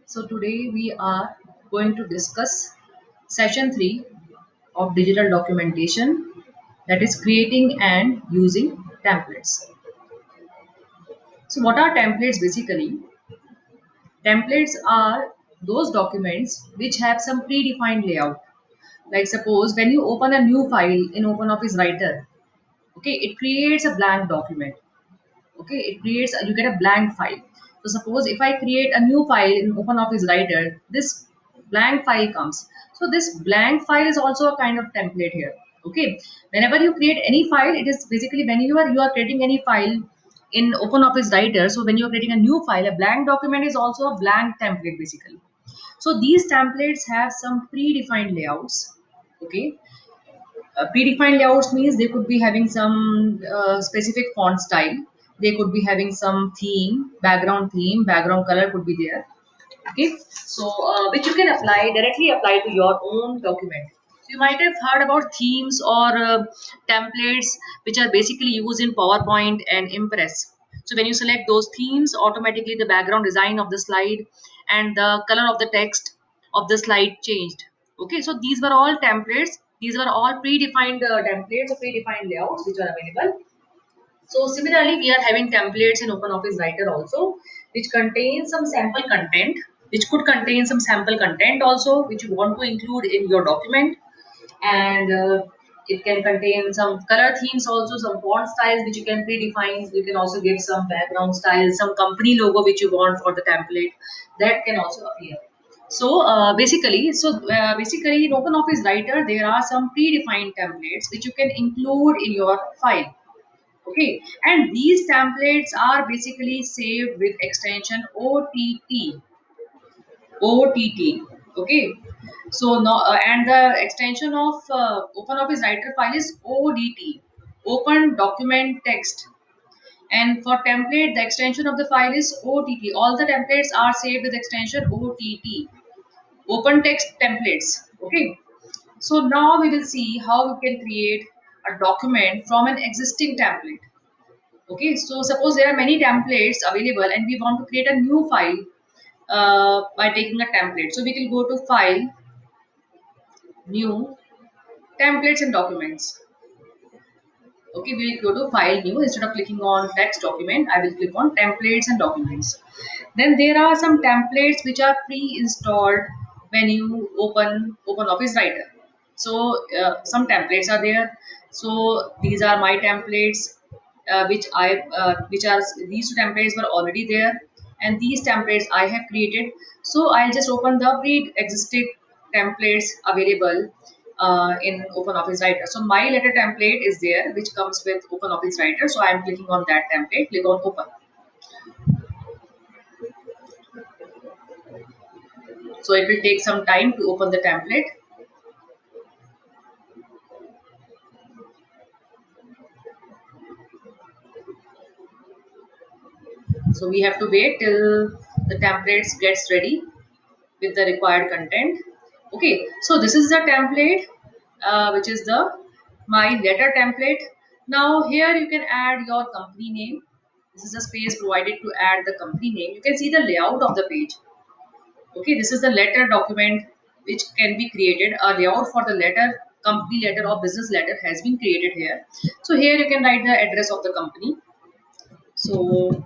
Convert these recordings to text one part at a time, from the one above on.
So today we are going to discuss session 3 of digital documentation, that is creating and using templates. So what are templates basically? Templates are those documents which have some predefined layout. Like suppose when you open a new file in OpenOffice Writer, okay, it creates a blank document. Okay, it creates you get a blank file. So suppose if I create a new file in OpenOffice Writer, this blank file comes. So this blank file is also a kind of template here. Okay, whenever you create any file, it is basically when you are creating any file in OpenOffice Writer. So when you are creating a new file, a blank document is also a blank template basically. So these templates have some predefined layouts. Okay, predefined layouts means they could be having some specific font style. They could be having some theme, background color could be there. Okay, so which you can directly apply to your own document. So you might have heard about themes or templates which are basically used in PowerPoint and Impress. So when you select those themes, automatically the background design of the slide and the color of the text of the slide changed. Okay, so these were all templates. These were all predefined templates or predefined layouts which are available. So similarly, we are having templates in OpenOffice Writer also, which contain some sample content, which could contain some sample content also, which you want to include in your document. And it can contain some color themes also, some font styles which you can predefine. You can also give some background styles, some company logo which you want for the template. That can also appear. So basically in OpenOffice Writer, there are some predefined templates which you can include in your file. Okay, and these templates are basically saved with extension OTT. Okay, so now and the extension of OpenOffice Writer file is ODT, Open Document Text. And for template, the extension of the file is OTT. All the templates are saved with extension OTT, Open Text Templates. Okay, so now we will see how we can create a document from an existing template. Okay, so suppose there are many templates available and we want to create a new file by taking a template. So we will go to File, New, Templates and Documents. Okay, we will go to File, New. Instead of clicking on Text Document, I will click on Templates and Documents. Then there are some templates which are pre-installed when you open OpenOffice Writer. So some templates are there. So these are my templates, which are these two templates were already there, and these templates I have created. So I'll just open the pre-existing templates available in OpenOffice Writer. So my letter template is there, which comes with OpenOffice Writer. So I'm clicking on that template. Click on Open. So it will take some time to open the template. So we have to wait till the templates gets ready with the required content. Okay, so this is the template, which is the my letter template. Now here you can add your company name. This is the space provided to add the company name. You can see the layout of the page. Okay, this is the letter document which can be created. A layout for the letter, company letter or business letter has been created here. So here you can write the address of the company. So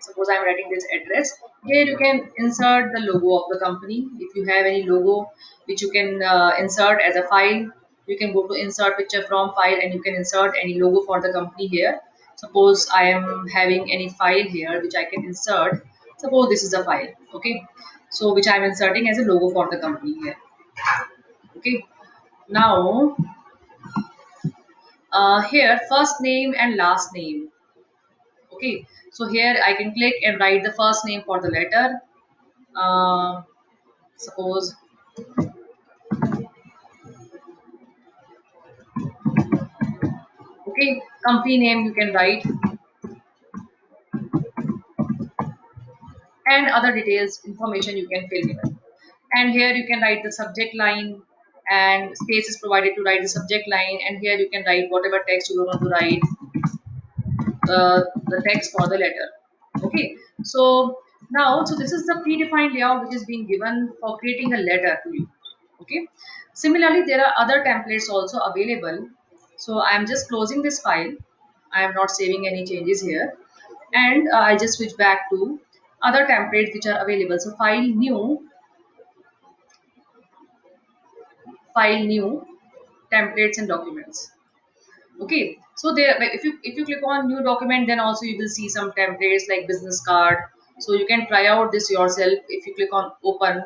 suppose I'm writing this address. Here you can insert the logo of the company. If you have any logo which you can insert as a file, you can go to insert picture from file and you can insert any logo for the company here. Suppose I am having any file here which I can insert. Suppose this is a file. Okay, so which I am inserting as a logo for the company here. Okay, now here first name and last name. Okay, so here I can click and write the first name for the letter. uh, Suppose, okay, company name you can write, and other details information you can fill in. And here you can write the subject line, and space is provided to write the subject line, and here you can write whatever text you want to write, the text for the letter. Okay, so now, so this is the predefined layout which is being given for creating a letter to you. Okay, similarly there are other templates also available. So I am just closing this file. I am not saving any changes here, and I just switch back to other templates which are available. So file new templates and documents. Okay, so there, if you click on new document, then also you will see some templates like business card. So you can try out this yourself. If you click on open,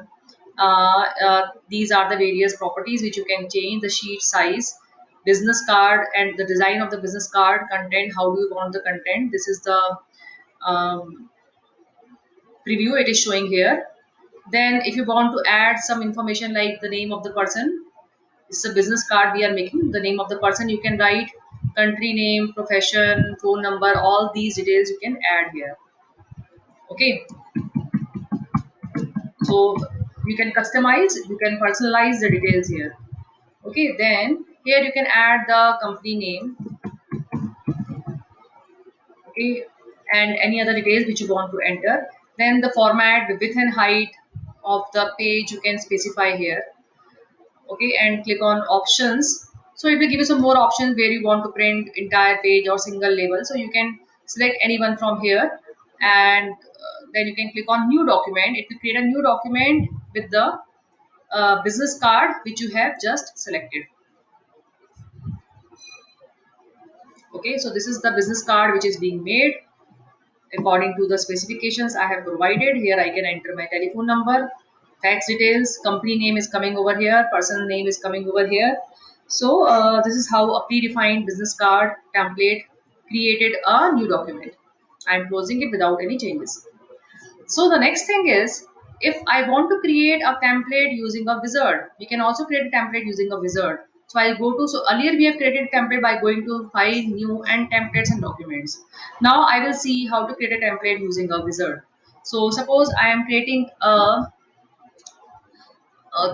these are the various properties which you can change: the sheet size, business card, and the design of the business card, content, how do you want the content. This is the um, preview it is showing here. Then if you want to add some information like the name of the person, it's a business card we are making. The name of the person you can write, country name, profession, phone number, all these details you can add here. Okay, so you can customize, you can personalize the details here. Okay, then here you can add the company name. Okay, and any other details which you want to enter. Then the format, the width and height of the page you can specify here. Okay, and click on options. So it will give you some more options where you want to print entire page or single label. So you can select anyone from here, and then you can click on new document. It will create a new document with the business card which you have just selected. Okay, so this is the business card which is being made according to the specifications I have provided. Here I can enter my telephone number, tax details, company name is coming over here, person name is coming over here. So this is how a predefined business card template created a new document. I am closing it without any changes. So the next thing is, if I want to create a template using a wizard, we can also create a template using a wizard. So I'll go to, so earlier we have created a template by going to file, new, and templates and documents. Now I will see how to create a template using a wizard. So suppose I am creating a,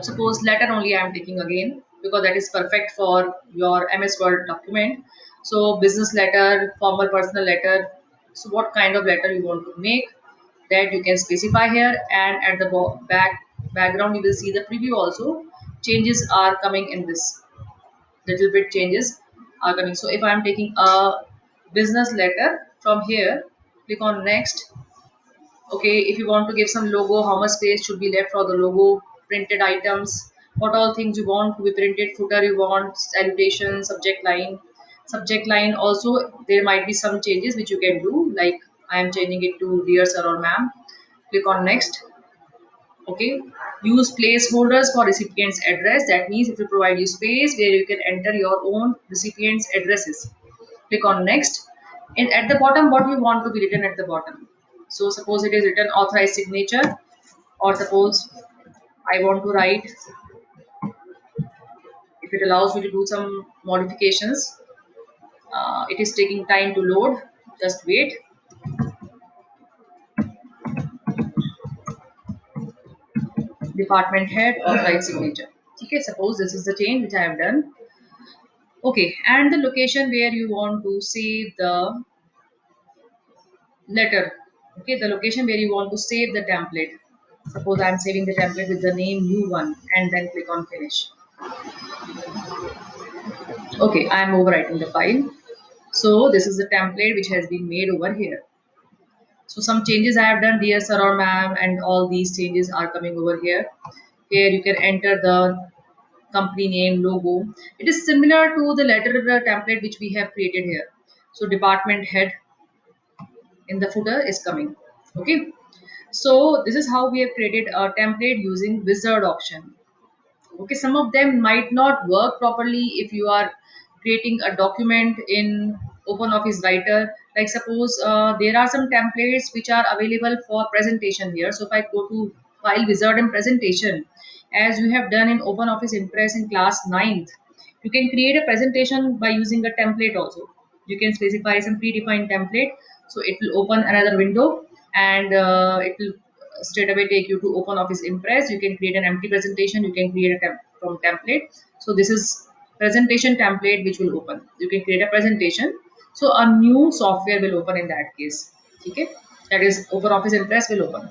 suppose letter only I am taking again, because that is perfect for your MS Word document. So business letter, formal personal letter. So what kind of letter you want to make, that you can specify here, and at the background you will see the preview also. Changes are coming in this, little bit changes are coming. So if I am taking a business letter from here, click on next. Okay, if you want to give some logo, how much space should be left for the logo, printed items, what all things you want to be printed, footer you want, salutation, subject line also there might be some changes which you can do, like I am changing it to dear sir or ma'am. Click on next. Okay, use placeholders for recipient's address. That means it will provide you space where you can enter your own recipient's addresses. Click on next, and at the bottom what you want to be written at the bottom. So suppose it is written authorized signature, or suppose I want to write, if it allows me to do some modifications. It is taking time to load, just wait. Department head, authorized signature. Okay, suppose this is the change which I have done. Okay, and the location where you want to save the letter. Okay, the location where you want to save the template. Suppose I am saving the template with the name new one, and then click on finish. Okay, I am overwriting the file. So this is the template which has been made over here. So some changes I have done, dear sir or ma'am, and all these changes are coming over here. Here you can enter the company name, logo. It is similar to the letter template which we have created here. So department head in the footer is coming. Okay. So this is how we have created a template using wizard option. Okay, some of them might not work properly if you are creating a document in OpenOffice Writer. Like suppose there are some templates which are available for presentation here. So if I go to File Wizard and Presentation, as you have done in OpenOffice Impress in class 9th, you can create a presentation by using a template also. You can specify some predefined template. So it will open another window, and it will straight away take you to OpenOffice Impress. You can create an empty presentation. You can create a from template. So this is presentation template which will open. You can create a presentation. So a new software will open in that case. Okay. that is OpenOffice Impress will open.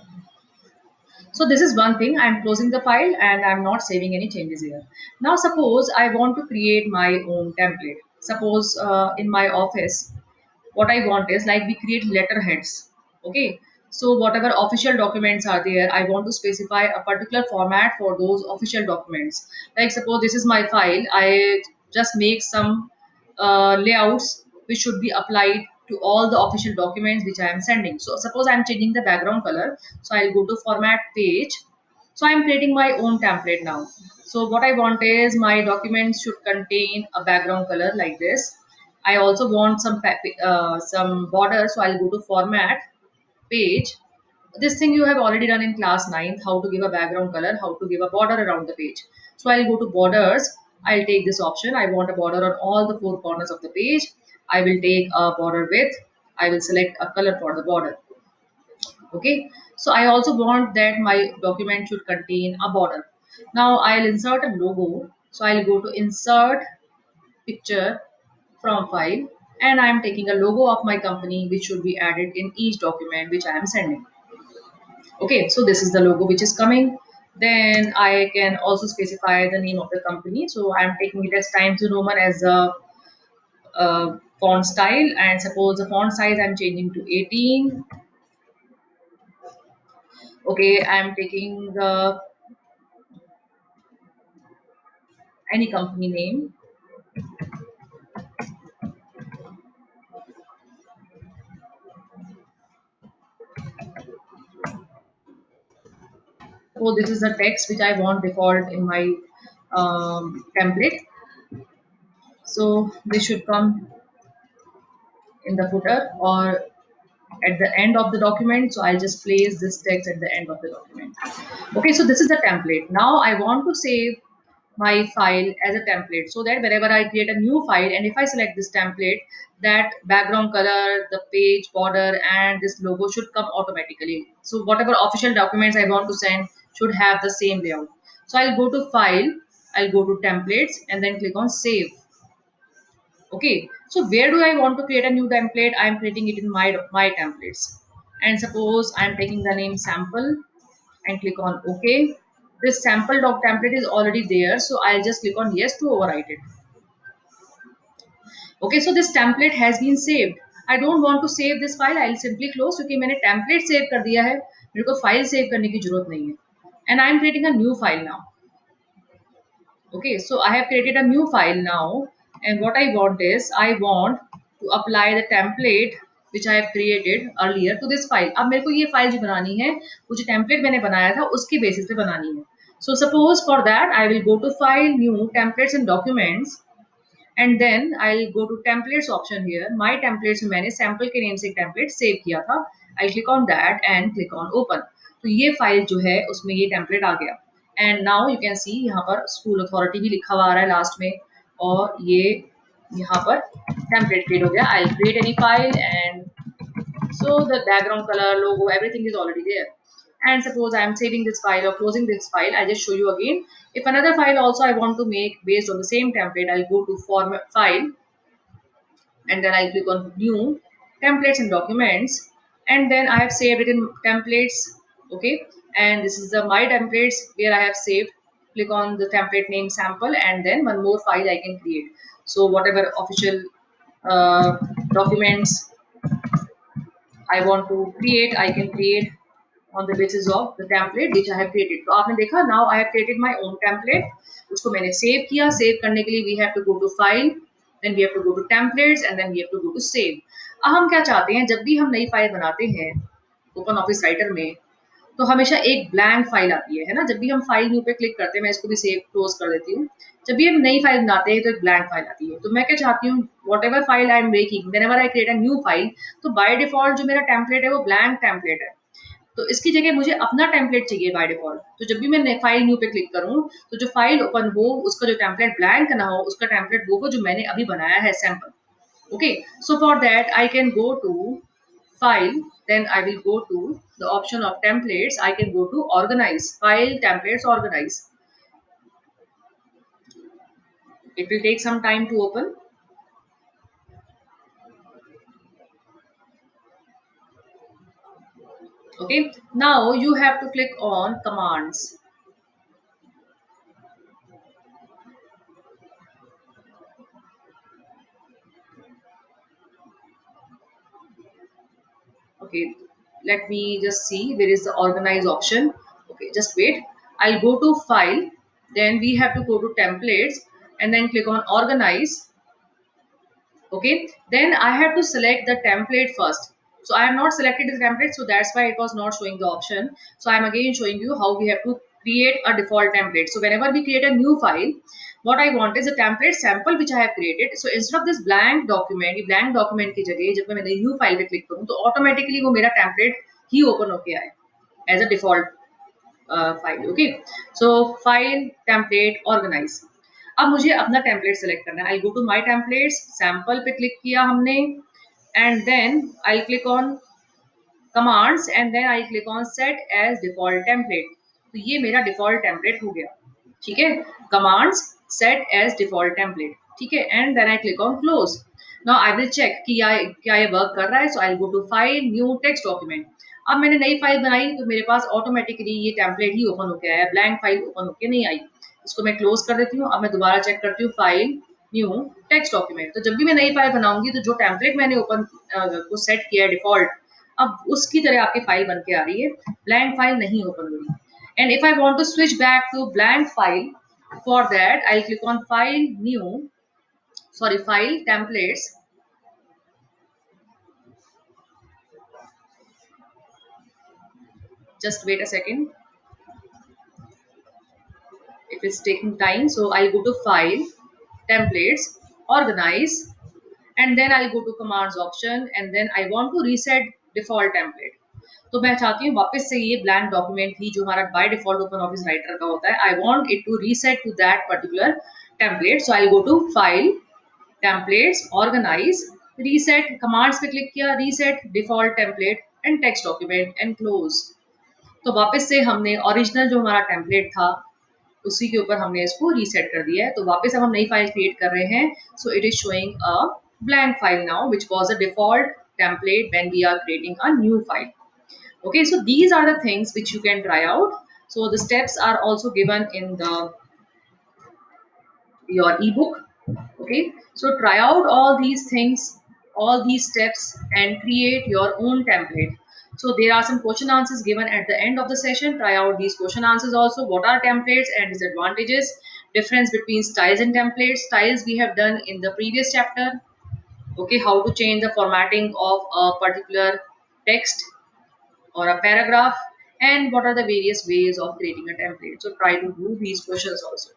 So this is one thing. I'm closing the file and I'm not saving any changes here. Now suppose I want to create my own template. Suppose in my office, what I want is like we create letterheads. Okay. So whatever official documents are there, I want to specify a particular format for those official documents. Like suppose this is my file. I just make some layouts which should be applied to all the official documents which I am sending. So suppose I am changing the background color. So I'll go to format page. So I'm creating my own template now. So what I want is my documents should contain a background color like this. I also want some border. So I'll go to format page. This thing you have already done in class 9th, how to give a background color, how to give a border around the page. So I'll go to borders. I'll take this option. I want a border on all the four corners of the page. I will take a border width. I will select a color for the border. Okay. So I also want that my document should contain a border. Now I'll insert a logo. So I'll go to insert picture from file, and I am taking a logo of my company which should be added in each document which I am sending. Okay, so this is the logo which is coming. Then I can also specify the name of the company. So I'm taking it as Times New Roman as a font style, and suppose the font size I'm changing to 18. Okay, I'm taking any company name. So this is the text which I want default in my template. So this should come in the footer or at the end of the document. So I'll just place this text at the end of the document. Okay, so this is the template. Now I want to save my file as a template so that whenever I create a new file and if I select this template, that background color, the page border and this logo should come automatically. So whatever official documents I want to send should have the same layout. So I'll go to file, I'll go to templates and then click on save. Okay, so where do I want to create a new template? I'm creating it in my templates, and suppose I'm taking the name sample and click on OK. This sample doc template is already there, so I'll just click on yes to overwrite it. Okay, so this template has been saved. I don't want to save this file. I'll simply close क्योंकि मैंने template save कर दिया है, मेरे को file save करने की जरूरत नहीं है. And I'm creating a new file now. Okay, so I have created a new file now, and what I want is I want to apply the template which I have created earlier to this file. अब मेरे को ये file जो बनानी है, वो जो template मैंने बनाया था उसके बेसिस पे बनानी है. So suppose for that I will go to file, new templates and documents, and then I'll go to templates option here. My templates में मैंने sample के name से एक template save किया था. I'll click on that and click on open. तो ये file जो है उसमें ये template आ गया. And now you can see यहाँ पर स्कूल अथॉरिटी भी लिखा हुआ आ रहा है लास्ट में, और ये यहाँ पर टेम्पलेट क्रिएट हो गया. I create any file and so the background color, logo, everything is already there. And suppose I am saving this file or closing this file, I just show you again. If another file also I want to make based on the same template, I'll go to format file and then I'll click on new templates and documents, and then I have saved it in templates. Okay, and this is the my templates where I have saved. Click on the template name sample and then one more file I can create. So whatever official uh, documents I want to create, I can create on the basis of the template which I have created. तो आपने देखा, now I have created my own template. उसको मैंने save किया. Save करने के लिए we have to go to file, then we have to go to templates and then we have to go to save. अब हम क्या चाहते हैं, जब भी हम नई फाइल बनाते हैं ओपन ऑफिस राइटर में, तो हमेशा एक ब्लैंक फाइल आती है ना. जब भी हम फाइल न्यू पे क्लिक करते हैं, मैं इसको भी सेव क्लोज कर देती हूँ. जब भी हम नई फाइल बनाते हैं तो एक ब्लैंक फाइल आती है. तो मैं क्या चाहती हूँ, what ever file I am making, when ever I create a new file, तो बाय डिफॉल्ट जो मेरा टेम्पलेट है वो ब्लैंक टेम्पलेट है. तो इसकी जगह मुझे अपना टेम्पलेट चाहिए बाय डिफॉल्ट. तो जब भी मैं फाइल न्यू पे क्लिक करूँ, तो जो फाइल ओपन हो उसका जो टेम्पलेट ब्लैंक ना हो, उसका टेम्पलेट वो हो जो मैंने अभी बनाया है sample. Okay, so for that I can go to file, then I will go to the option of templates. I can go to organize, file, templates, organize. It will take some time to open. Okay, now you have to click on commands. Okay, let me just see, there is the organize option. Okay, just wait. I'll go to file, then we have to go to templates and then click on organize. Okay, then I have to select the template first. So I have not selected the template, so that's why it was not showing the option. So I'm again showing you how we have to create a default template. So whenever we create a new file, what I want is a template sample which I have created. So instead of this blank document, ये blank document की जगह जब मैं new file पे click करूँ तो automatically वो मेरा template ही open होके आए as a default file. Okay, so file template organize. अब मुझे अपना टेम्पलेट सेलेक्ट करना है. I go to my templates, sample पे क्लिक किया हमने and then I click on commands and then I click on set as default template. तो ये मेरा डिफॉल्ट टेम्पलेट हो गया. ठीक है, commands set as default template. ठीक है, and then I click on close. Now I will check कि क्या ये वर्क कर रहा है. So I go to file new text document. अब मैंने नई फाइल बनाई तो मेरे पास ऑटोमेटिकली ये टेम्पलेट ही ओपन होके आया, ब्लैंक फाइल ओपन होके नहीं आई. इसको मैं क्लोज कर देती हूँ. अब मैं दोबारा चेक करती हूँ फाइल न्यू टेक्स्ट डॉक्यूमेंट. तो जब भी मैं नई फाइल बनाऊंगी तो जो टेम्पलेट मैंने ओपन को सेट किया है डिफॉल्ट, अब उसकी तरह आपकी फाइल बन के आ रही है, ब्लैंक फाइल नहीं ओपन हो रही. And if I want to switch back to blank file, for that I'll click on file new, sorry, file templates. Just wait a second, if it's taking time. So I'll go to file templates, organize, and then I'll go to commands option and then I want to reset default template. तो मैं चाहती हूँ वापस से ये blank document ही जो हमारा by default open office writer का होता है, I want it to reset to that particular template. So I go to file templates, organise, reset, commands पे क्लिक किया, reset default template and text document and close. तो वापस से हमने original जो हमारा टेम्पलेट था उसी के ऊपर हमने इसको रीसेट कर दिया है. तो वापस हम नई फाइल क्रिएट कर रहे हैं. So it is showing a blank file now which was a default template when we are creating a new file. Okay, so these are the things which you can try out. So the steps are also given in the your ebook. Okay, so try out all these things, all these steps, and create your own template. So there are some question answers given at the end of the session. Try out these question answers also. What are templates and disadvantages, difference between styles and templates. Styles we have done in the previous chapter. Okay, how to change the formatting of a particular text or a paragraph, and what are the various ways of creating a template. So try to do these questions also.